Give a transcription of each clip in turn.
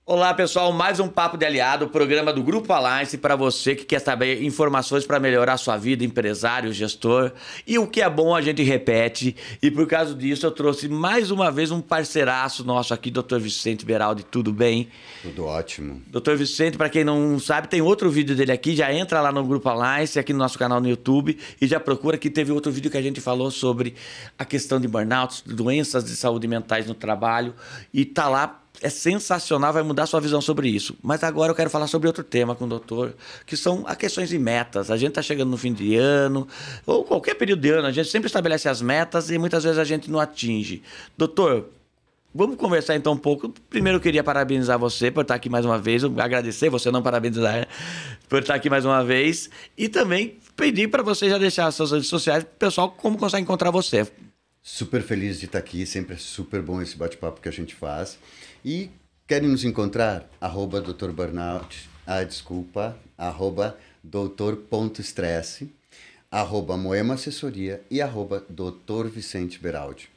Olá, pessoal, mais um Papo de Aliado, o programa do Grupo Alliance para você que quer saber informações para melhorar a sua vida, empresário, gestor. E o que é bom a gente repete. E por causa disso eu trouxe mais uma vez um parceiraço nosso aqui, Dr. Vicente Beraldi. Tudo bem? Tudo ótimo. Dr. Vicente, para quem não sabe, tem outro vídeo dele aqui. Já entra lá no Grupo Alliance, aqui no nosso canal no YouTube, e já procura que teve outro vídeo que a gente falou sobre a questão de burnout, doenças de saúde mentais no trabalho. E tá lá. É sensacional, vai mudar sua visão sobre isso. Mas agora eu quero falar sobre outro tema com o doutor, que são as questões de metas. A gente está chegando no fim de ano, ou qualquer período de ano, a gente sempre estabelece as metas e muitas vezes a gente não atinge. Doutor, vamos conversar então um pouco. Primeiro eu queria parabenizar você por estar aqui mais uma vez, agradecer você, não parabenizar, né? Por estar aqui mais uma vez. E também pedir para você já deixar as suas redes sociais para o pessoal como consegue encontrar você. Super feliz de estar aqui, sempre é super bom esse bate-papo que a gente faz. E querem nos encontrar? @Dr. Burnout, @doutor.stress, @Moema Assessoria e @Dr. Vicente Beraldi.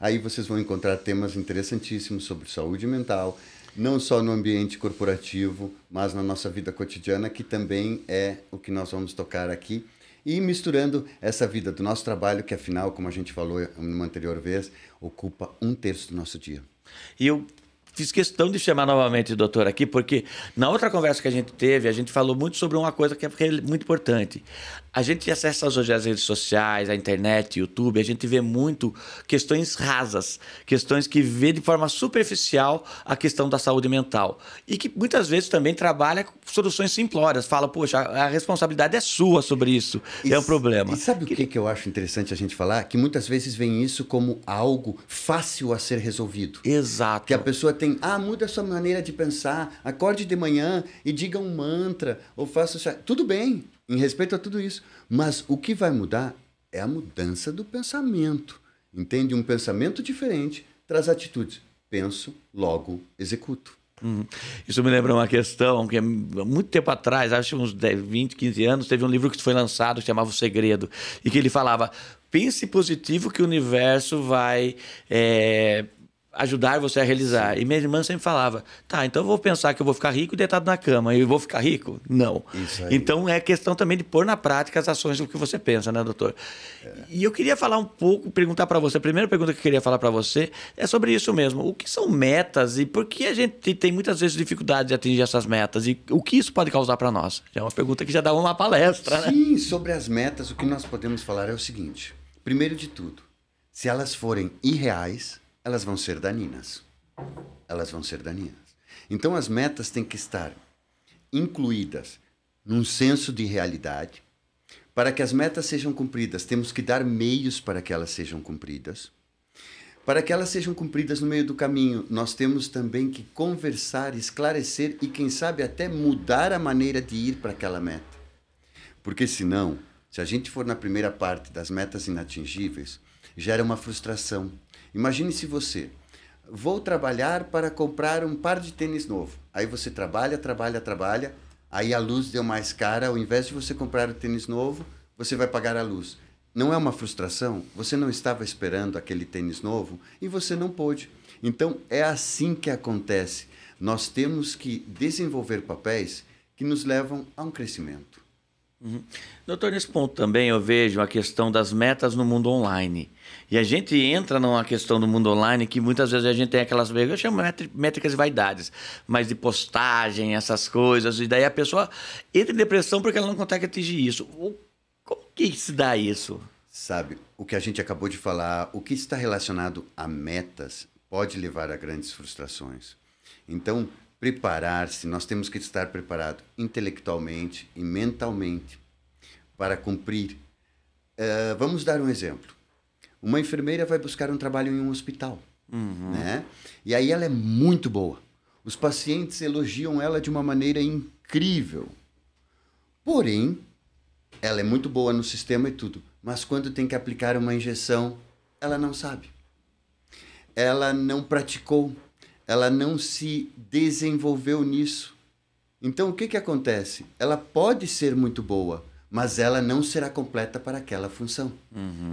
Aí vocês vão encontrar temas interessantíssimos sobre saúde mental, não só no ambiente corporativo, mas na nossa vida cotidiana, que também é o que nós vamos tocar aqui. E misturando essa vida do nosso trabalho, que afinal, como a gente falou numa anterior vez, ocupa 1/3 do nosso dia. E eu fiz questão de chamar novamente o doutor aqui, porque na outra conversa que a gente teve, a gente falou muito sobre uma coisa que é muito importante. A gente acessa hoje as redes sociais, a internet, YouTube, a gente vê muito questões rasas, questões que vê de forma superficial a questão da saúde mental. E que muitas vezes também trabalha com soluções simplórias. Fala, poxa, a responsabilidade é sua sobre isso. É um problema. E sabe o que eu acho interessante a gente falar? Que muitas vezes vem isso como algo fácil a ser resolvido. Exato. Que a pessoa tem, muda a sua maneira de pensar, acorde de manhã e diga um mantra, ou faça... Tudo bem, em respeito a tudo isso. Mas o que vai mudar é a mudança do pensamento. Entende? Um pensamento diferente traz atitudes. Penso, logo executo. Isso me lembra uma questão que há muito tempo atrás, acho uns 10, 20, 15 anos, teve um livro que foi lançado que chamava O Segredo, e que ele falava, pense positivo que o universo vai ajudar você a realizar. Sim. E minha irmã sempre falava, tá, então eu vou pensar que eu vou ficar rico deitado na cama, e eu vou ficar rico? Não. Isso aí. Então é questão também de pôr na prática as ações do que você pensa, né, doutor? E eu queria falar um pouco, perguntar para você, a primeira pergunta que eu queria falar para você é sobre isso mesmo. O que são metas e por que a gente tem muitas vezes dificuldade de atingir essas metas? E o que isso pode causar para nós? É uma pergunta que já dá uma palestra, né? Sim, sobre as metas, o que nós podemos falar é o seguinte. Primeiro de tudo, se elas forem irreais, elas vão ser daninas. Elas vão ser daninas. Então, as metas têm que estar incluídas num senso de realidade. Para que as metas sejam cumpridas, temos que dar meios para que elas sejam cumpridas. Para que elas sejam cumpridas no meio do caminho, nós temos também que conversar, esclarecer e, quem sabe, até mudar a maneira de ir para aquela meta. Porque, senão, se a gente for na primeira parte das metas inatingíveis, gera uma frustração. Imagine se você, vou trabalhar para comprar um par de tênis novo. Aí você trabalha, aí a luz deu mais cara, ao invés de você comprar o tênis novo, você vai pagar a luz. Não é uma frustração? Você não estava esperando aquele tênis novo e você não pôde. Então é assim que acontece. Nós temos que desenvolver papéis que nos levam a um crescimento. Doutor, nesse ponto também eu vejo a questão das metas no mundo online. E a gente entra numa questão do mundo online que muitas vezes a gente tem aquelas, eu chamo métricas de vaidades, mas de postagem, essas coisas, e daí a pessoa entra em depressão porque ela não consegue atingir isso. Como que se dá isso? Sabe, o que a gente acabou de falar, o que está relacionado a metas pode levar a grandes frustrações. Então, preparar-se, nós temos que estar preparados intelectualmente e mentalmente para cumprir. Vamos dar um exemplo. Uma enfermeira vai buscar um trabalho em um hospital, né? E aí ela é muito boa. Os pacientes elogiam ela de uma maneira incrível. Porém, ela é muito boa no sistema e tudo, mas quando tem que aplicar uma injeção, ela não sabe. Ela não praticou. Ela não se desenvolveu nisso. Então, o que acontece? Ela pode ser muito boa, mas ela não será completa para aquela função.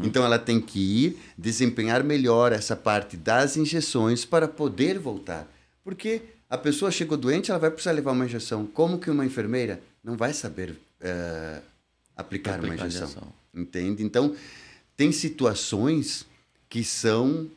Então, ela tem que ir desempenhar melhor essa parte das injeções para poder voltar. Porque A pessoa chegou doente, ela vai precisar levar uma injeção. Como que uma enfermeira não vai saber aplicar uma injeção? Entende? Então, tem situações que são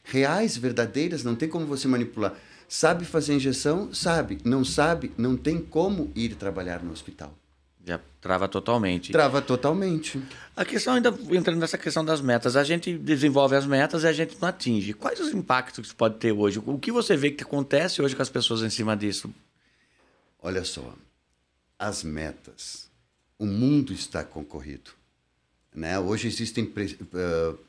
reais, verdadeiras, não tem como você manipular. Sabe fazer injeção? Sabe. Não sabe? Não tem como ir trabalhar no hospital. Já trava totalmente. Trava totalmente. A questão, ainda entrando nessa questão das metas, a gente desenvolve as metas e a gente não atinge. Quais os impactos que isso pode ter hoje? O que você vê que acontece hoje com as pessoas em cima disso? Olha só, as metas, o mundo está concorrido. Né? Hoje existem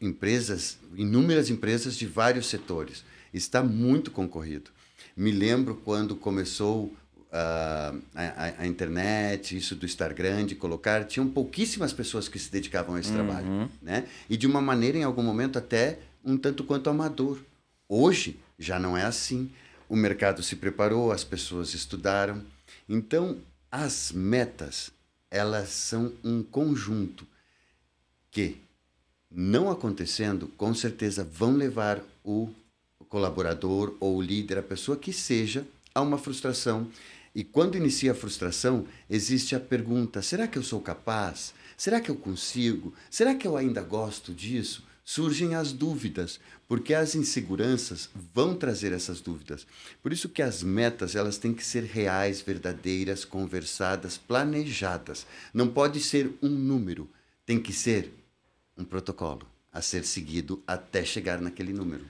empresas, inúmeras empresas de vários setores. Está muito concorrido. Me lembro quando começou a internet, isso do estar grande, colocar, tinham pouquíssimas pessoas que se dedicavam a esse trabalho, né? E de uma maneira, em algum momento, até um tanto quanto amador. Hoje, já não é assim. O mercado se preparou, as pessoas estudaram. Então, as metas, elas são um conjunto que, não acontecendo, com certeza vão levar o colaborador ou o líder, a pessoa que seja, a uma frustração. E quando inicia a frustração, existe a pergunta: será que eu sou capaz? Será que eu consigo? Será que eu ainda gosto disso? Surgem as dúvidas, porque as inseguranças vão trazer essas dúvidas. Por isso que as metas, elas têm que ser reais, verdadeiras, conversadas, planejadas. Não pode ser um número, tem que ser um protocolo a ser seguido até chegar naquele número.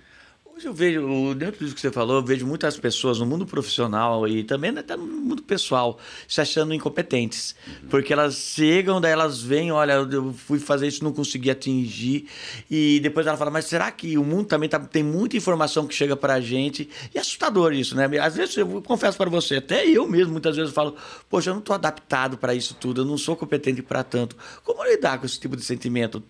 Hoje eu vejo, dentro disso que você falou, eu vejo muitas pessoas no mundo profissional e também até no mundo pessoal se achando incompetentes. Porque elas chegam, daí elas vêm, olha, eu fui fazer isso, não consegui atingir. E depois ela fala, mas será que o mundo também tem muita informação que chega pra gente? E é assustador isso, né? Às vezes, eu confesso para você, até eu mesmo, muitas vezes falo, poxa, eu não estou adaptado para isso tudo, eu não sou competente para tanto. Como lidar com esse tipo de sentimento?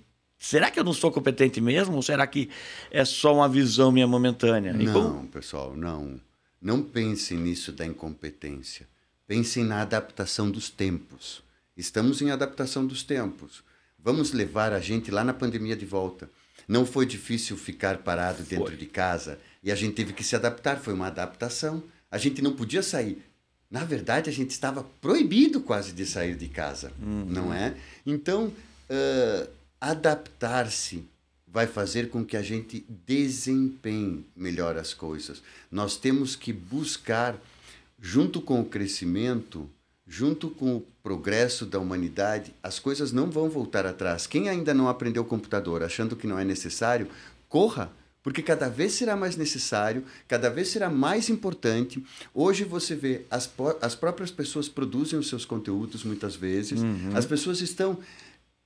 Será que eu não sou competente mesmo? Ou será que é só uma visão minha momentânea? Não, pessoal, não. Não pensem nisso da incompetência. Pensem na adaptação dos tempos. Estamos em adaptação dos tempos. Vamos levar a gente lá na pandemia de volta. Não foi difícil ficar parado dentro de casa e a gente teve que se adaptar. Foi uma adaptação. A gente não podia sair. Na verdade, a gente estava proibido quase de sair de casa, não é? Então, adaptar-se vai fazer com que a gente desempenhe melhor as coisas. Nós temos que buscar, junto com o crescimento, junto com o progresso da humanidade, as coisas não vão voltar atrás. Quem ainda não aprendeu computador achando que não é necessário, corra, porque cada vez será mais necessário, cada vez será mais importante. Hoje você vê, as próprias pessoas produzem os seus conteúdos muitas vezes, as pessoas estão...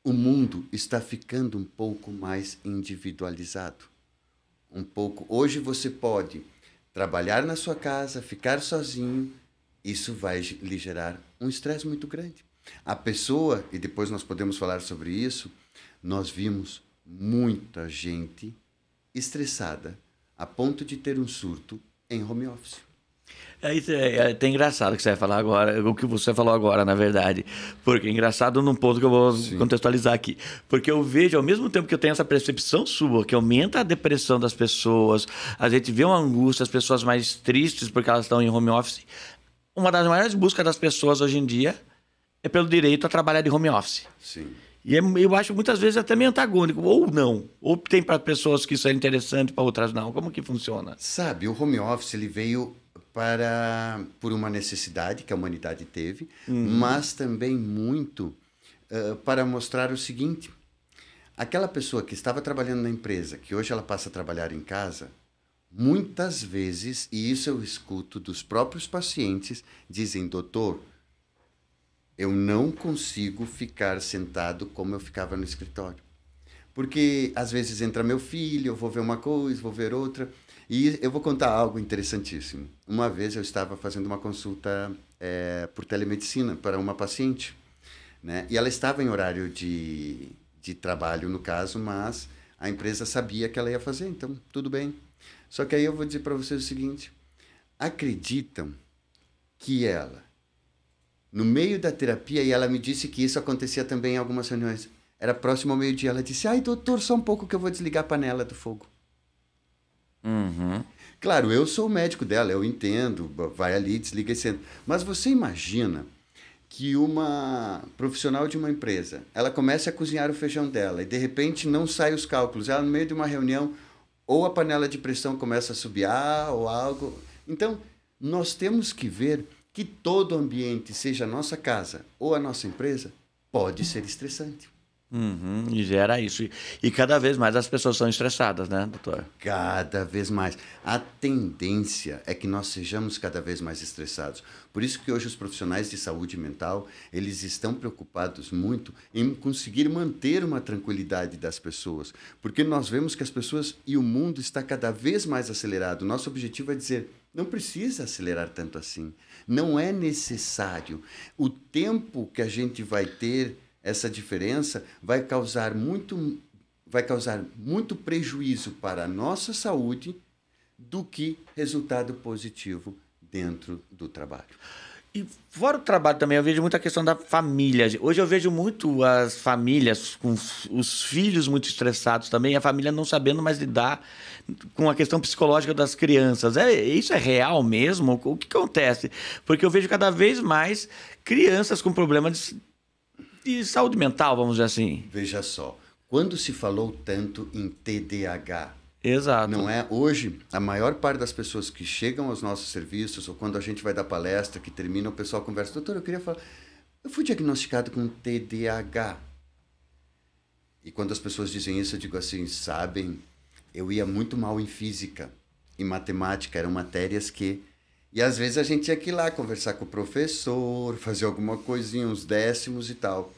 O mundo está ficando um pouco mais individualizado. Um pouco. Hoje você pode trabalhar na sua casa, ficar sozinho. Isso vai lhe gerar um estresse muito grande. A pessoa, e depois nós podemos falar sobre isso, nós vimos muita gente estressada a ponto de ter um surto em home office. É até engraçado o que você vai falar agora, o que você falou agora, na verdade. Porque é engraçado num ponto que eu vou contextualizar aqui. Porque eu vejo, ao mesmo tempo que eu tenho essa percepção sua, que aumenta a depressão das pessoas, a gente vê uma angústia, as pessoas mais tristes porque elas estão em home office. Uma das maiores buscas das pessoas hoje em dia é pelo direito a trabalhar de home office. Sim. E eu acho muitas vezes até meio antagônico, ou não. Ou tem para pessoas que isso é interessante, para outras não. Como que funciona? Sabe, o home office ele veio por uma necessidade que a humanidade teve, mas também muito para mostrar o seguinte: aquela pessoa que estava trabalhando na empresa, que hoje ela passa a trabalhar em casa, muitas vezes, e isso eu escuto dos próprios pacientes, dizem, doutor, eu não consigo ficar sentado como eu ficava no escritório. Porque às vezes entra meu filho, eu vou ver uma coisa, vou ver outra. E eu vou contar algo interessantíssimo. Uma vez eu estava fazendo uma consulta por telemedicina para uma paciente, né? E ela estava em horário de trabalho, no caso, mas a empresa sabia que ela ia fazer, então tudo bem. Só que aí eu vou dizer para vocês o seguinte: acreditam que ela, no meio da terapia, e ela me disse que isso acontecia também em algumas reuniões, era próximo ao meio-dia, ela disse, ai doutor, só um pouco que eu vou desligar a panela do fogo. Claro, eu sou o médico dela, eu entendo, vai ali, desliga esse... Mas você imagina que uma profissional de uma empresa, ela começa a cozinhar o feijão dela e de repente não sai os cálculos, ela no meio de uma reunião, ou a panela de pressão começa a subiar ou algo. Então, nós temos que ver que todo ambiente, seja a nossa casa ou a nossa empresa, pode ser estressante. Uhum, e gera isso. E cada vez mais as pessoas são estressadas, né, doutor? Cada vez mais. A tendência é que nós sejamos cada vez mais estressados. Por isso que hoje os profissionais de saúde mental, eles estão preocupados muito em conseguir manter uma tranquilidade das pessoas. Porque nós vemos que as pessoas e o mundo está cada vez mais acelerado. Nosso objetivo é dizer, não precisa acelerar tanto assim. Não é necessário. O tempo que a gente vai ter essa diferença vai causar muito prejuízo para a nossa saúde do que resultado positivo dentro do trabalho. E fora o trabalho também, eu vejo muita questão da família. Hoje eu vejo muito as famílias com os filhos muito estressados também, a família não sabendo mais lidar com a questão psicológica das crianças. Isso é real mesmo? O que acontece? Porque eu vejo cada vez mais crianças com problemas de saúde mental, vamos dizer assim. Veja só, quando se falou tanto em TDAH, exato. Não é? Hoje, a maior parte das pessoas que chegam aos nossos serviços, ou quando a gente vai dar palestra, que termina, o pessoal conversa, doutor, eu queria falar, eu fui diagnosticado com TDAH. E quando as pessoas dizem isso, eu digo assim, sabem, eu ia muito mal em física, em matemática, eram matérias que... E às vezes a gente tinha que ir lá conversar com o professor, fazer alguma coisinha, uns décimos e tal.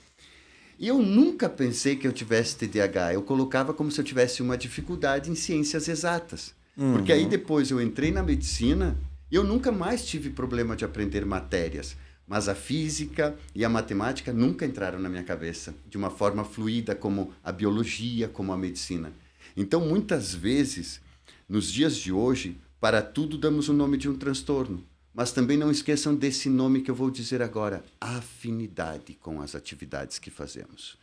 E eu nunca pensei que eu tivesse TDAH. Eu colocava como se eu tivesse uma dificuldade em ciências exatas. Porque aí depois eu entrei na medicina e eu nunca mais tive problema de aprender matérias. Mas a física e a matemática nunca entraram na minha cabeça de uma forma fluida como a biologia, como a medicina. Então, muitas vezes, nos dias de hoje, para tudo damos o nome de um transtorno. Mas também não esqueçam desse nome que eu vou dizer agora, afinidade com as atividades que fazemos.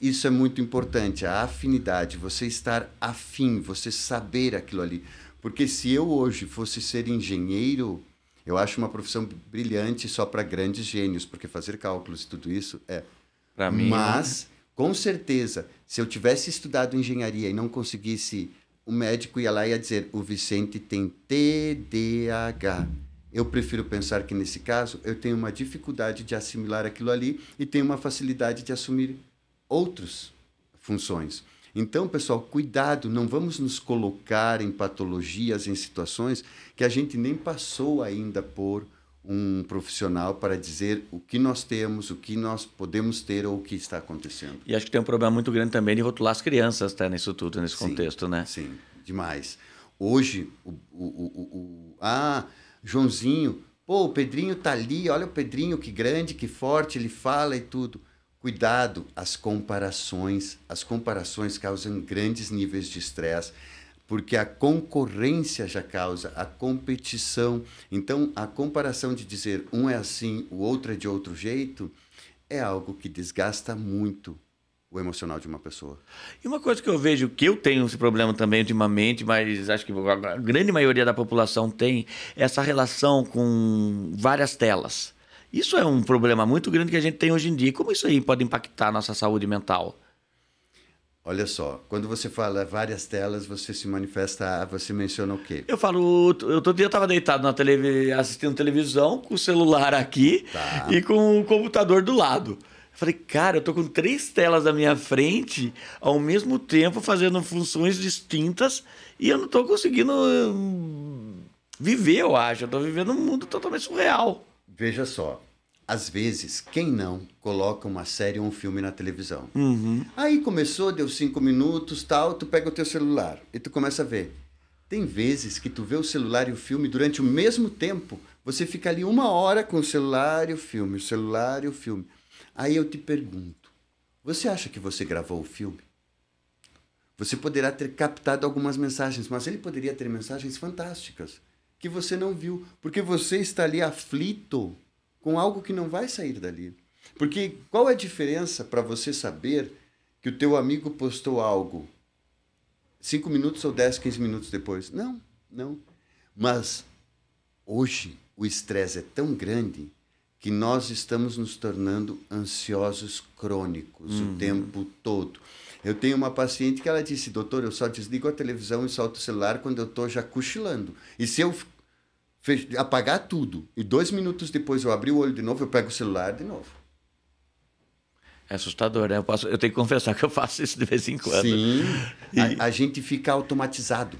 Isso é muito importante, a afinidade, você estar afim, você saber aquilo ali. Porque se eu hoje fosse ser engenheiro, eu acho uma profissão brilhante só para grandes gênios, porque fazer cálculos e tudo isso é... Para mim, mas, com certeza, se eu tivesse estudado engenharia e não conseguisse, o médico ia lá e ia dizer, o Vicente tem TDAH. Eu prefiro pensar que, nesse caso, eu tenho uma dificuldade de assimilar aquilo ali e tenho uma facilidade de assumir outras funções. Então, pessoal, cuidado, não vamos nos colocar em patologias, em situações que a gente nem passou ainda por um profissional para dizer o que nós temos, o que nós podemos ter ou o que está acontecendo. E acho que tem um problema muito grande também de rotular as crianças, tá, nisso tudo, nesse contexto, né? Sim, demais. Hoje, Joãozinho, pô, o Pedrinho tá ali, olha o Pedrinho, que grande, que forte, ele fala e tudo. Cuidado, as comparações causam grandes níveis de estresse, porque a concorrência já causa, a competição. Então, a comparação de dizer um é assim, o outro é de outro jeito, é algo que desgasta muito o emocional de uma pessoa. E uma coisa que eu vejo, que eu tenho esse problema também ultimamente, mas acho que a grande maioria da população tem, é essa relação com várias telas. Isso é um problema muito grande que a gente tem hoje em dia. Como isso aí pode impactar a nossa saúde mental? Olha só, quando você fala várias telas, você se manifesta, você menciona o quê? Eu falo, outro dia eu estava deitado na assistindo televisão, com o celular aqui e com o computador do lado. Eu falei, cara, eu tô com 3 telas na minha frente, ao mesmo tempo fazendo funções distintas e eu não tô conseguindo viver, eu acho. Eu tô vivendo um mundo totalmente surreal. Veja só, às vezes, quem não coloca uma série ou um filme na televisão? Aí começou, deu 5 minutos, tal, tu pega o teu celular e tu começa a ver. Tem vezes que tu vê o celular e o filme durante o mesmo tempo. Você fica ali 1 hora com o celular e o filme, o celular e o filme. Aí eu te pergunto, você acha que você gravou o filme? Você poderá ter captado algumas mensagens, mas ele poderia ter mensagens fantásticas que você não viu, porque você está ali aflito com algo que não vai sair dali. Porque qual é a diferença para você saber que o teu amigo postou algo 5 minutos ou 10, 15 minutos depois? Não. Mas hoje o estresse é tão grande que nós estamos nos tornando ansiosos crônicos o tempo todo. Eu tenho uma paciente que ela disse, doutor, eu só desligo a televisão e solto o celular quando eu estou já cochilando. E se eu apagar tudo e 2 minutos depois eu abrir o olho de novo, eu pego o celular de novo. É assustador, né? Eu tenho que confessar que eu faço isso de vez em quando. Sim, a gente fica automatizado.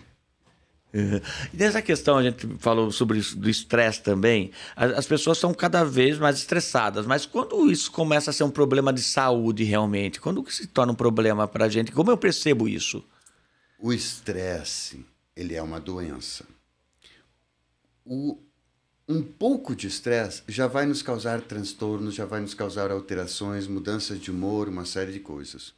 E nessa questão, a gente falou sobre isso, do estresse também. As pessoas são cada vez mais estressadas, mas quando isso começa a ser um problema de saúde realmente? Quando que se torna um problema para a gente? Como eu percebo isso? O estresse, ele é uma doença. Um pouco de estresse já vai nos causar transtornos, já vai nos causar alterações, mudanças de humor, uma série de coisas.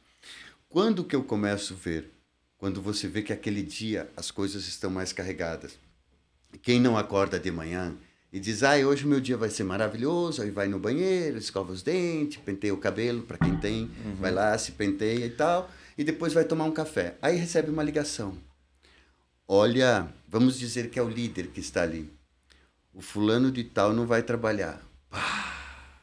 Quando que eu começo a ver? Quando você vê que aquele dia as coisas estão mais carregadas. Quem não acorda de manhã e diz, hoje o meu dia vai ser maravilhoso, aí vai no banheiro, escova os dentes, penteia o cabelo, para quem tem, vai lá, se penteia e tal, e depois vai tomar um café. Aí recebe uma ligação. Olha, vamos dizer que é o líder que está ali. O fulano de tal não vai trabalhar.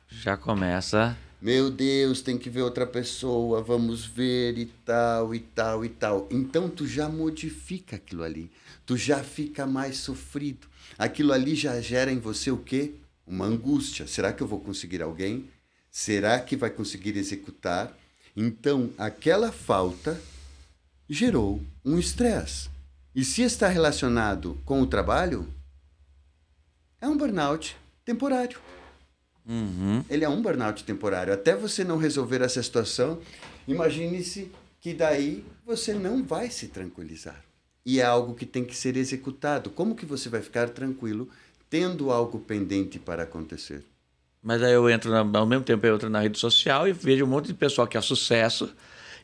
Já começa... Meu Deus, tem que ver outra pessoa, vamos ver e tal, e tal, e tal. Então, tu já modifica aquilo ali. Tu já fica mais sofrido. Aquilo ali já gera em você o quê? Uma angústia. Será que eu vou conseguir alguém? Será que vai conseguir executar? Então, aquela falta gerou um estresse. E se está relacionado com o trabalho, é um burnout temporário. Ele é um burnout temporário. Até você não resolver essa situação, imagine-se que daí você não vai se tranquilizar. E é algo que tem que ser executado. Como que você vai ficar tranquilo tendo algo pendente para acontecer? Mas aí eu entro, ao mesmo tempo eu entro na rede social e vejo um monte de pessoal que é sucesso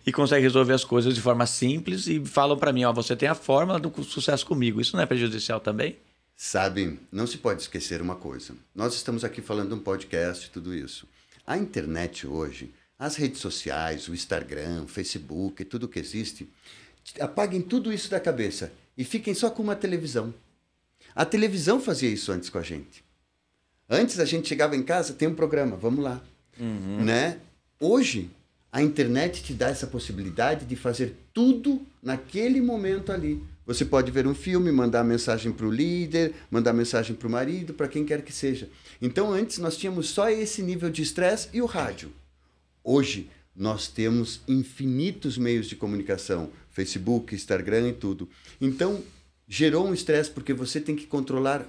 e consegue resolver as coisas de forma simples e falam para mim, você tem a fórmula do sucesso comigo. Isso não é prejudicial também? Sabe, não se pode esquecer uma coisa. Nós estamos aqui falando de um podcast e tudo isso. A internet hoje, as redes sociais, o Instagram, o Facebook, tudo que existe, apaguem tudo isso da cabeça e fiquem só com uma televisão. A televisão fazia isso antes com a gente. Antes a gente chegava em casa, tem um programa, vamos lá. Né? Hoje, a internet te dá essa possibilidade de fazer tudo naquele momento ali. Você pode ver um filme, mandar mensagem para o líder, mandar mensagem para o marido, para quem quer que seja. Então, antes nós tínhamos só esse nível de estresse e o rádio. Hoje, nós temos infinitos meios de comunicação, Facebook, Instagram e tudo. Então, gerou um estresse porque você tem que controlar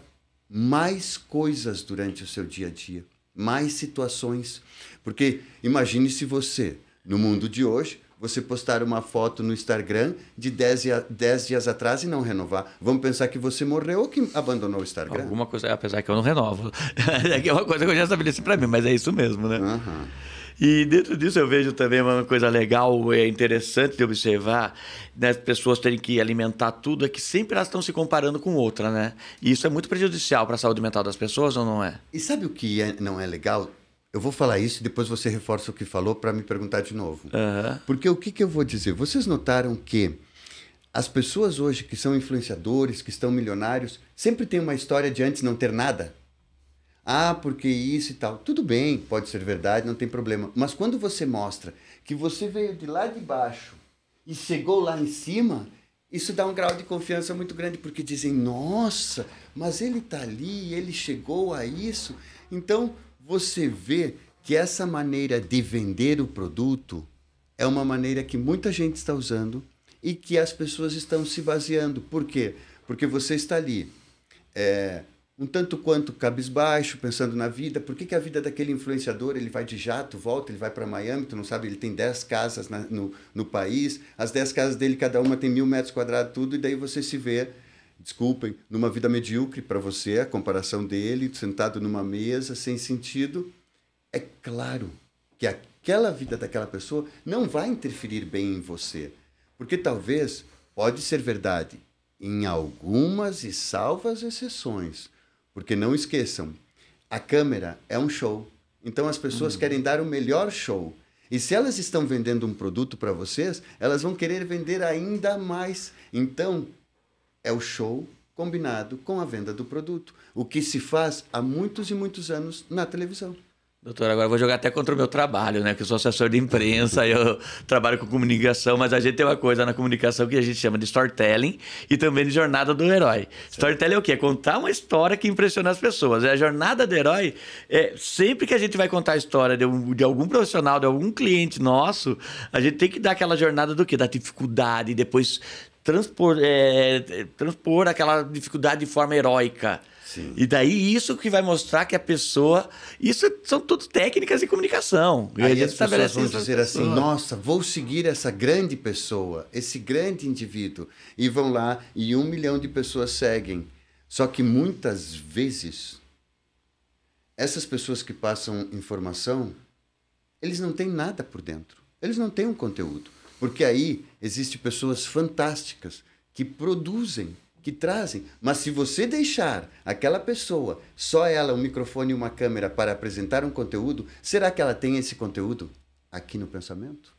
mais coisas durante o seu dia a dia, mais situações. Porque imagine se você, no mundo de hoje, você postar uma foto no Instagram de 10 dias atrás e não renovar. Vamos pensar que você morreu ou que abandonou o Instagram? Alguma coisa, apesar que eu não renovo. É uma coisa que eu já estabeleci para mim, mas é isso mesmo, né? E dentro disso eu vejo também uma coisa legal, interessante de observar, né? As pessoas terem que alimentar tudo, é que sempre elas estão se comparando com outra, né? E isso é muito prejudicial para a saúde mental das pessoas, ou não é? E sabe o que não é legal? Eu vou falar isso e depois você reforça o que falou para me perguntar de novo. Porque o que eu vou dizer? Vocês notaram que as pessoas hoje que são influenciadores, que estão milionários, sempre tem uma história de antes não ter nada? Porque isso e tal. Tudo bem, pode ser verdade, não tem problema. Mas quando você mostra que você veio de lá de baixo e chegou lá em cima, isso dá um grau de confiança muito grande, porque dizem, nossa, mas ele está ali, ele chegou a isso. Então, você vê que essa maneira de vender o produto é uma maneira que muita gente está usando e que as pessoas estão se baseando. Por quê? Porque você está ali, um tanto quanto cabisbaixo, pensando na vida. Por que a vida daquele influenciador, ele vai de jato, volta, ele vai para Miami, tu não sabe, ele tem 10 casas no país, as 10 casas dele, cada uma tem 1.000 metros quadrados, tudo, e daí você se vê, desculpem, numa vida medíocre para você, a comparação dele, sentado numa mesa, sem sentido. É claro que aquela vida daquela pessoa não vai interferir bem em você. Porque talvez, pode ser verdade, em algumas e salvas exceções. Porque não esqueçam, a câmera é um show. Então as pessoas querem dar o melhor show. E se elas estão vendendo um produto para vocês, elas vão querer vender ainda mais. Então, é o show combinado com a venda do produto. O que se faz há muitos e muitos anos na televisão. Doutor, agora eu vou jogar até contra o meu trabalho, né? Que eu sou assessor de imprensa, eu trabalho com comunicação, mas a gente tem uma coisa na comunicação que a gente chama de storytelling e também de jornada do herói. Storytelling é o quê? É contar uma história que impressiona as pessoas. A jornada do herói, sempre que a gente vai contar a história de algum profissional, de algum cliente nosso, a gente tem que dar aquela jornada do quê? Da dificuldade, depois transpor aquela dificuldade de forma heróica. Sim. E daí isso que vai mostrar que a pessoa... Isso são tudo técnicas de comunicação. Aí as pessoas vão dizer assim, nossa, vou seguir essa grande pessoa, esse grande indivíduo. E vão lá e 1 milhão de pessoas seguem. Só que muitas vezes, essas pessoas que passam informação, eles não têm nada por dentro. Eles não têm um conteúdo. Porque aí existem pessoas fantásticas que produzem, que trazem. Mas se você deixar aquela pessoa, só ela, um microfone e uma câmera para apresentar um conteúdo, será que ela tem esse conteúdo aqui no pensamento?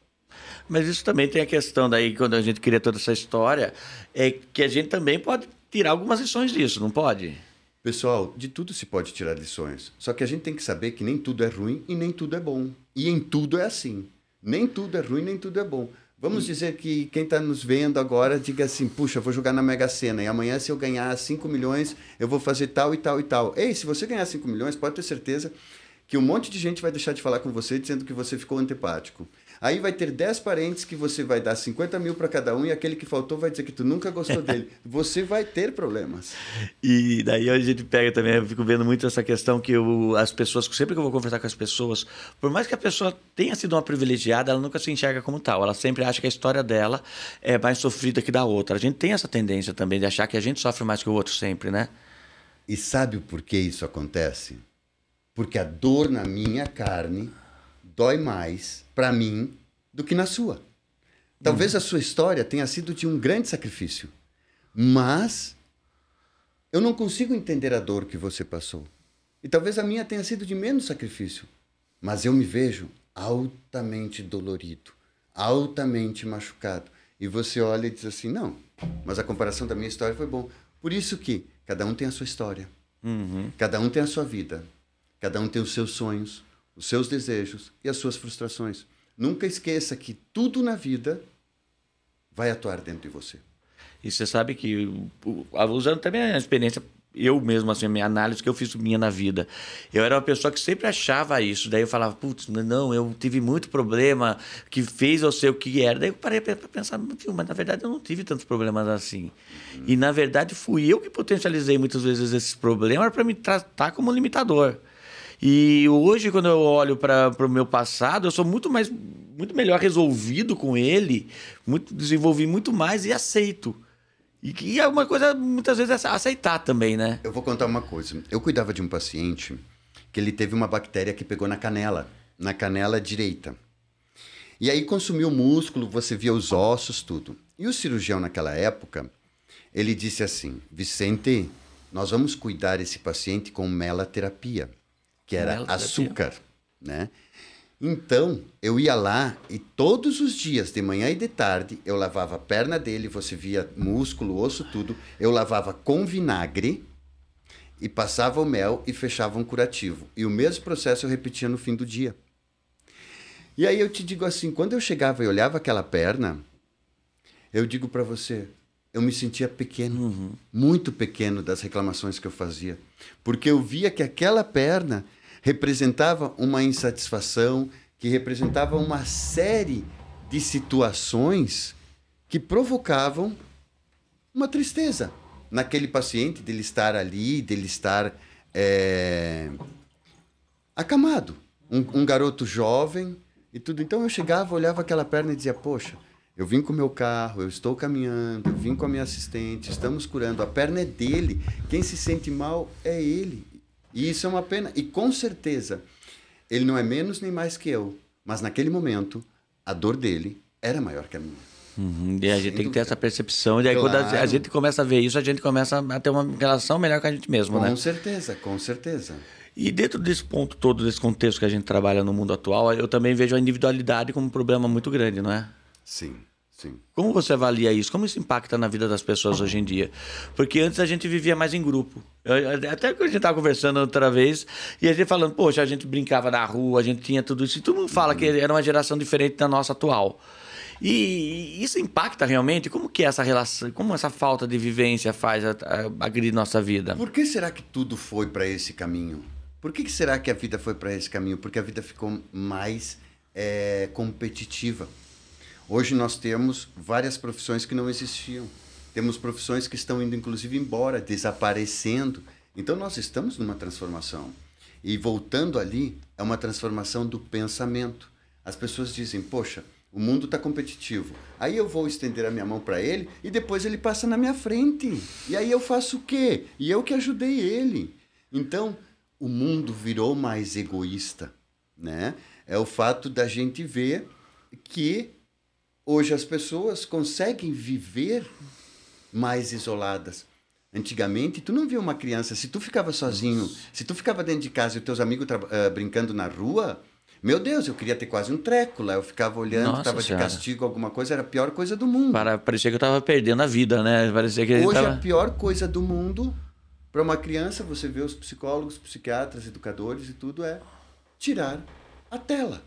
Mas isso também tem a questão daí, quando a gente cria toda essa história, é que a gente também pode tirar algumas lições disso, não pode? Pessoal, de tudo se pode tirar lições. Só que a gente tem que saber que nem tudo é ruim e nem tudo é bom. E em tudo é assim. Nem tudo é ruim, nem tudo é bom. Vamos dizer que quem está nos vendo agora diga assim, puxa, vou jogar na Mega Sena e amanhã se eu ganhar 5 milhões, eu vou fazer tal e tal e tal. Ei, se você ganhar 5 milhões, pode ter certeza que um monte de gente vai deixar de falar com você dizendo que você ficou antipático. Aí vai ter 10 parentes que você vai dar 50 mil para cada um e aquele que faltou vai dizer que tu nunca gostou dele. Você vai ter problemas. E daí a gente pega também, eu fico vendo muito essa questão que as pessoas, sempre que eu vou conversar com as pessoas, por mais que a pessoa tenha sido uma privilegiada, ela nunca se enxerga como tal. Ela sempre acha que a história dela é mais sofrida que da outra. A gente tem essa tendência também de achar que a gente sofre mais que o outro sempre, né? E sabe o porquê isso acontece? Porque a dor na minha carne dói mais para mim do que na sua. Talvez a sua história tenha sido de um grande sacrifício, mas eu não consigo entender a dor que você passou. E talvez a minha tenha sido de menos sacrifício, mas eu me vejo altamente dolorido, altamente machucado. E você olha e diz assim, não, mas a comparação da minha história foi bom. Por isso que cada um tem a sua história, cada um tem a sua vida, cada um tem os seus sonhos, os seus desejos e as suas frustrações. Nunca esqueça que tudo na vida vai atuar dentro de você. E você sabe que, usando também a experiência, eu mesmo, assim, a minha análise que eu fiz minha na vida, eu era uma pessoa que sempre achava isso. Daí eu falava, putz, não, eu tive muito problema que fez eu ser o que era. Daí eu parei para pensar, mas na verdade eu não tive tantos problemas assim. E na verdade fui eu que potencializei muitas vezes esses problemas para me tratar como limitador. E hoje, quando eu olho para o meu passado, eu sou muito melhor resolvido com ele, desenvolvi muito mais e aceito. E que é uma coisa, muitas vezes, é aceitar também, né? Eu vou contar uma coisa. Eu cuidava de um paciente que ele teve uma bactéria que pegou na canela direita. E aí consumiu o músculo, você via os ossos, tudo. E o cirurgião naquela época, ele disse assim, Vicente, nós vamos cuidar esse paciente com melaterapia, que era açúcar, né? Então, eu ia lá e todos os dias, de manhã e de tarde, eu lavava a perna dele, você via músculo, osso, tudo. Eu lavava com vinagre e passava o mel e fechava um curativo. E o mesmo processo eu repetia no fim do dia. E aí eu te digo assim, quando eu chegava e olhava aquela perna, eu digo para você, eu me sentia pequeno, muito pequeno das reclamações que eu fazia. Porque eu via que aquela perna representava uma insatisfação, que representava uma série de situações que provocavam uma tristeza naquele paciente, dele estar ali, dele estar acamado. Um garoto jovem e tudo. Então eu chegava, olhava aquela perna e dizia, poxa, eu vim com o meu carro, eu estou caminhando, eu vim com a minha assistente, estamos curando. A perna é dele, quem se sente mal é ele. E isso é uma pena. E com certeza, ele não é menos nem mais que eu. Mas naquele momento, a dor dele era maior que a minha. E a gente tem que ter essa percepção. E aí, quando a gente começa a ver isso, a gente começa a ter uma relação melhor com a gente mesmo, né? Com certeza, com certeza. E dentro desse ponto todo, desse contexto que a gente trabalha no mundo atual, eu também vejo a individualidade como um problema muito grande, não é? Sim, Sim. Como você avalia isso? Como isso impacta na vida das pessoas hoje em dia? Porque antes a gente vivia mais em grupo. Até que a gente estava conversando outra vez, e a gente falando, poxa, a gente brincava na rua, a gente tinha tudo isso. E todo mundo fala que era uma geração diferente da nossa atual. E isso impacta realmente? Como que é essa relação, como essa falta de vivência faz agredir nossa vida? Por que será que tudo foi para esse caminho? Por que será que a vida foi para esse caminho? Porque a vida ficou mais competitiva. Hoje nós temos várias profissões que não existiam. Temos profissões que estão indo, inclusive, embora, desaparecendo. Então, nós estamos numa transformação. E voltando ali, é uma transformação do pensamento. As pessoas dizem, poxa, o mundo está competitivo. Aí eu vou estender a minha mão para ele e depois ele passa na minha frente. E aí eu faço o quê? E eu que ajudei ele. Então, o mundo virou mais egoísta, né? É o fato da gente ver que hoje as pessoas conseguem viver mais isoladas. Antigamente, tu não via uma criança, se tu ficava sozinho, se tu ficava dentro de casa e os teus amigos brincando na rua, meu Deus, eu queria ter quase um treco lá. Eu ficava olhando, estava de castigo, alguma coisa, era a pior coisa do mundo. Parecia que eu estava perdendo a vida, né? Parecia que hoje a pior coisa do mundo, para uma criança, você vê os psicólogos, psiquiatras, educadores e tudo, é tirar a tela.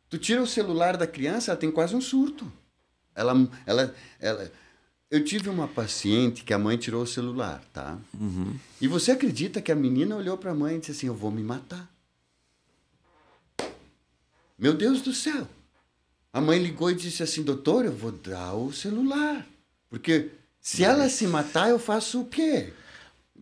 Tu tira o celular da criança, ela tem quase um surto. Eu tive uma paciente que a mãe tirou o celular, tá? Uhum. E você acredita que a menina olhou para a mãe e disse assim, eu vou me matar. Meu Deus do céu. A mãe ligou e disse assim, doutor, eu vou dar o celular. Porque se ela se matar, eu faço o quê?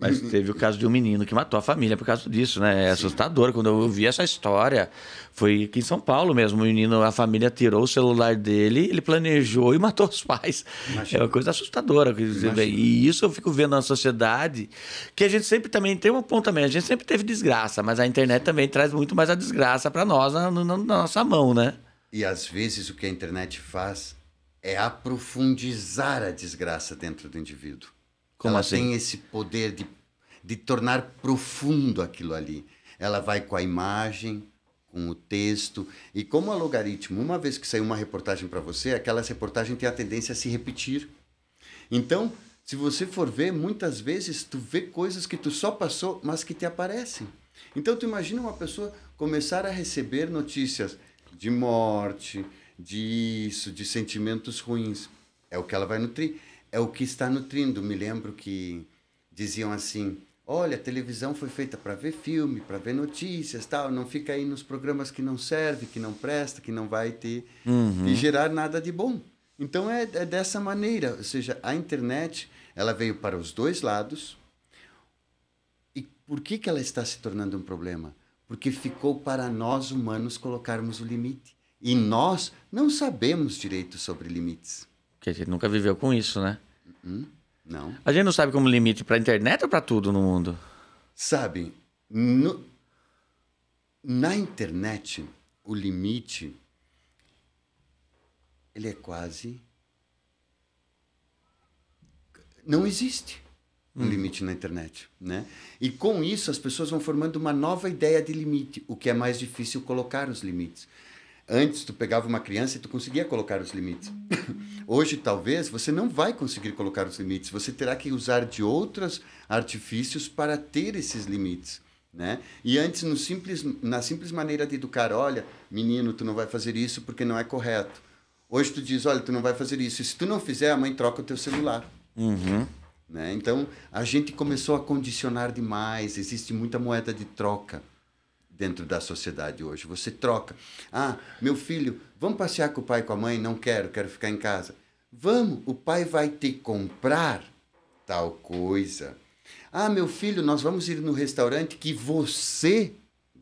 Mas teve o caso de um menino que matou a família por causa disso, né? É assustador. Quando eu ouvi essa história, foi aqui em São Paulo mesmo. O menino, a família tirou o celular dele, ele planejou e matou os pais. Imagina. É uma coisa assustadora. E isso eu fico vendo na sociedade, que a gente sempre também tem um ponto também. A gente sempre teve desgraça, mas a internet também traz muito mais a desgraça para nós na nossa mão, né? E às vezes o que a internet faz é aprofundizar a desgraça dentro do indivíduo. Como ela assim? Tem esse poder de tornar profundo aquilo ali. Ela vai com a imagem, com o texto. E como algoritmo, uma vez que saiu uma reportagem para você, aquela reportagem tem a tendência a se repetir. Então, se você for ver, muitas vezes tu vê coisas que tu só passou, mas que te aparecem. Então, tu imagina uma pessoa começar a receber notícias de morte, de sentimentos ruins. É o que ela vai nutrir. É o que está nutrindo. Me lembro que diziam assim, olha, a televisão foi feita para ver filme, para ver notícias, tal, não fica aí nos programas que não serve, que não presta, que não vai te gerar nada de bom. Então é dessa maneira, ou seja, a internet, ela veio para os dois lados. E por que ela está se tornando um problema? Porque ficou para nós humanos colocarmos o limite. E nós não sabemos direito sobre limites. Porque a gente nunca viveu com isso, né? Não. A gente não sabe como limite para a internet ou para tudo no mundo? Sabe, na internet, o limite, ele é quase... Não existe um limite na internet, né? E com isso as pessoas vão formando uma nova ideia de limite, o que é mais difícil colocar os limites. Antes, tu pegava uma criança e tu conseguia colocar os limites. Hoje, talvez, você não vai conseguir colocar os limites. Você terá que usar de outros artifícios para ter esses limites, né? E antes, na simples maneira de educar, olha, menino, tu não vai fazer isso porque não é correto. Hoje tu diz, olha, tu não vai fazer isso. E se tu não fizer, a mãe troca o teu celular. Né? Então, a gente começou a condicionar demais. Existe muita moeda de troca dentro da sociedade hoje. Você troca. Ah, meu filho, vamos passear com o pai e com a mãe? Não quero ficar em casa. Vamos, o pai vai te comprar tal coisa. Ah, meu filho, nós vamos ir no restaurante que você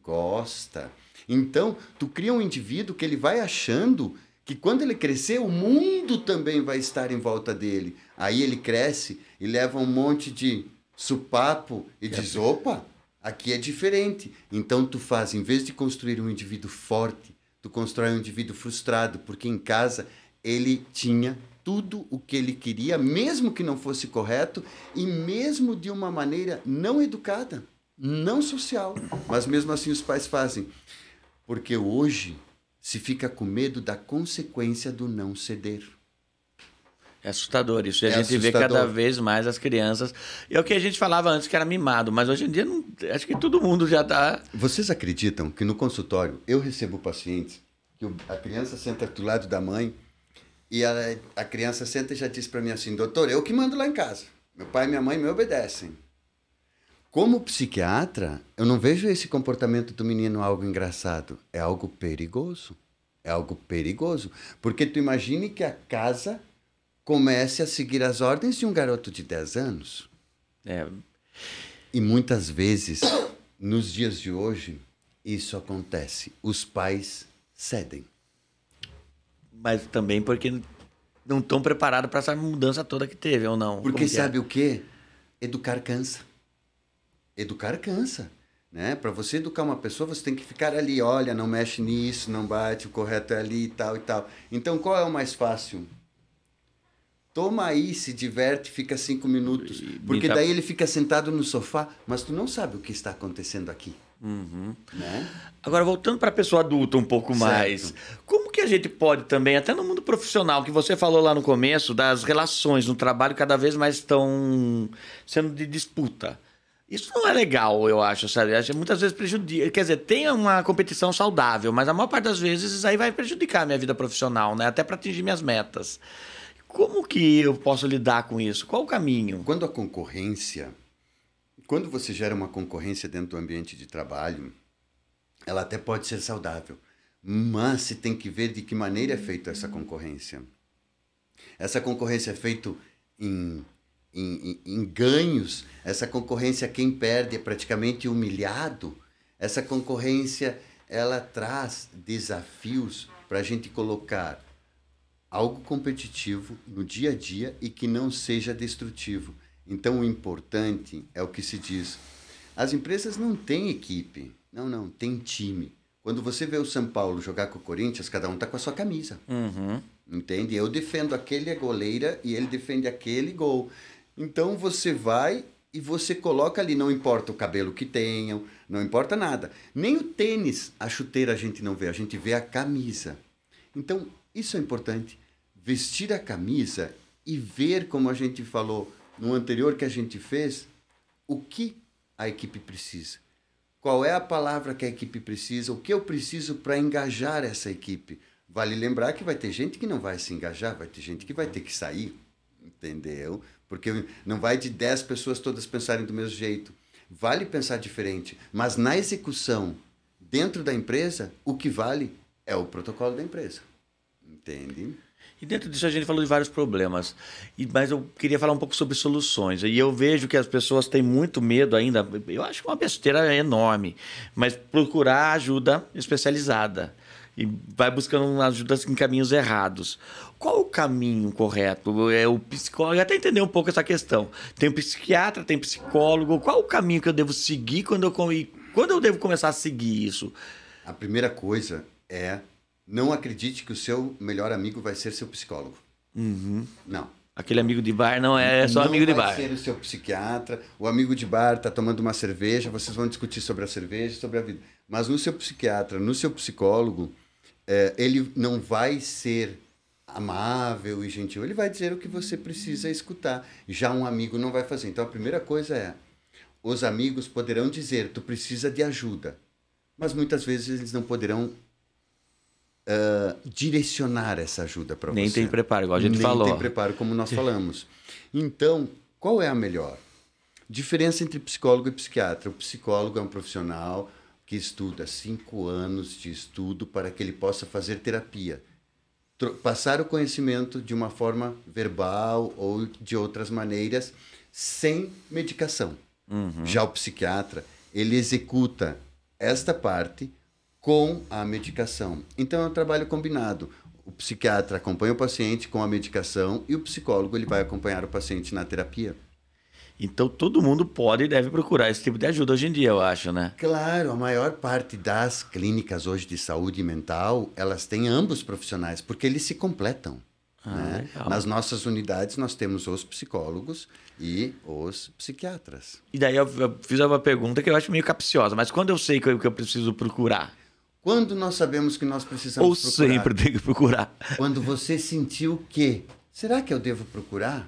gosta. Então, tu cria um indivíduo que ele vai achando que quando ele crescer, o mundo também vai estar em volta dele. Aí ele cresce e leva um monte de supapo e diz, opa, aqui é diferente. Então tu faz, em vez de construir um indivíduo forte, tu constrói um indivíduo frustrado, porque em casa ele tinha tudo o que ele queria, mesmo que não fosse correto, e mesmo de uma maneira não educada, não social. Mas mesmo assim os pais fazem. Porque hoje se fica com medo da consequência do não ceder. É assustador isso. E a É gente vê assustador. cada vez mais as crianças. E é o que a gente falava antes, que era mimado. Mas hoje em dia, não, acho que todo mundo já está... Vocês acreditam que no consultório eu recebo pacientes que a criança senta do lado da mãe e a criança senta e já diz para mim assim, doutor, eu que mando lá em casa. Meu pai e minha mãe me obedecem. Como psiquiatra, eu não vejo esse comportamento do menino algo engraçado. É algo perigoso. É algo perigoso. Porque tu imagine que a casa comece a seguir as ordens de um garoto de 10 anos. É, E muitas vezes, nos dias de hoje, isso acontece. Os pais cedem. mas também porque não estão preparados para essa mudança toda que teve, ou não? Porque Como que é? sabe o quê? Educar cansa. Educar cansa. Né? Para você educar uma pessoa, você tem que ficar ali, olha, não mexe nisso, não bate, o correto é ali e tal e tal. Então, qual é o mais fácil? Toma aí, se diverte, fica 5 minutos. Porque daí ele fica sentado no sofá, mas tu não sabe o que está acontecendo aqui. Né? Agora, voltando para a pessoa adulta um pouco mais, como que a gente pode também, até no mundo profissional, que você falou lá no começo, das relações no trabalho cada vez mais estão sendo de disputa. Isso não é legal, eu acho, sabe? Acho que muitas vezes prejudica. Quer dizer, tem uma competição saudável, mas a maior parte das vezes isso aí vai prejudicar a minha vida profissional, né? Até para atingir minhas metas. Como que eu posso lidar com isso? Qual o caminho? Quando você gera uma concorrência dentro do ambiente de trabalho, ela até pode ser saudável, mas você tem que ver de que maneira é feita essa concorrência. Essa concorrência é feita em ganhos, essa concorrência, quem perde é praticamente humilhado. Essa concorrência, ela traz desafios para a gente colocar algo competitivo no dia a dia e que não seja destrutivo. Então, o importante é o que se diz. As empresas não têm equipe. Não, tem time. Quando você vê o São Paulo jogar com o Corinthians, cada um está com a sua camisa. Entende? Eu defendo aquele goleira e ele defende aquele gol. Então, você vai e você coloca ali, não importa o cabelo que tenham, não importa nada. Nem o tênis, a chuteira a gente não vê, a gente vê a camisa. Então, isso é importante. Vestir a camisa e ver, como a gente falou no anterior que a gente fez, o que a equipe precisa. Qual é a palavra que a equipe precisa, o que eu preciso para engajar essa equipe. Vale lembrar que vai ter gente que não vai se engajar, vai ter gente que vai ter que sair, entendeu? Porque não vai de 10 pessoas todas pensarem do mesmo jeito. Vale pensar diferente, mas na execução, dentro da empresa, o que vale é o protocolo da empresa. Entende? E dentro disso a gente falou de vários problemas, mas eu queria falar um pouco sobre soluções. E eu vejo que as pessoas têm muito medo ainda, eu acho uma besteira enorme, mas procurar ajuda especializada. E vai buscando ajudas em caminhos errados. Qual o caminho correto? É o psicólogo, eu até entender um pouco essa questão. Tem psiquiatra, tem psicólogo. Qual o caminho que eu devo seguir quando eu devo começar a seguir isso? A primeira coisa é: não acredite que o seu melhor amigo vai ser seu psicólogo. Não. Aquele amigo de bar não é só não amigo de bar. vai ser o seu psiquiatra. O amigo de bar está tomando uma cerveja, vocês vão discutir sobre a cerveja, sobre a vida. Mas no seu psiquiatra, no seu psicólogo, ele não vai ser amável e gentil. Ele vai dizer o que você precisa escutar. Já um amigo não vai fazer. Então, a primeira coisa é: os amigos poderão dizer, tu precisa de ajuda. Mas muitas vezes eles não poderão direcionar essa ajuda para você. Nem tem preparo, igual a gente falou. Nem tem preparo, como nós falamos. Então, qual é a melhor? Diferença entre psicólogo e psiquiatra. O psicólogo é um profissional que estuda 5 anos de estudo para que ele possa fazer terapia. Passar o conhecimento de uma forma verbal ou de outras maneiras, sem medicação. Já o psiquiatra, ele executa esta parte com a medicação. Então, é um trabalho combinado. O psiquiatra acompanha o paciente com a medicação e o psicólogo ele vai acompanhar o paciente na terapia. Então, todo mundo pode e deve procurar esse tipo de ajuda hoje em dia, eu acho, né? Claro, a maior parte das clínicas hoje de saúde mental, elas têm ambos profissionais, porque eles se completam. Né? Nas nossas unidades, nós temos os psicólogos e os psiquiatras. E daí eu fiz uma pergunta que eu acho meio capciosa, mas quando eu sei que eu preciso procurar? Quando nós sabemos que nós precisamos procurar? Ou sempre tem que procurar? Quando você sentiu que será que eu devo procurar?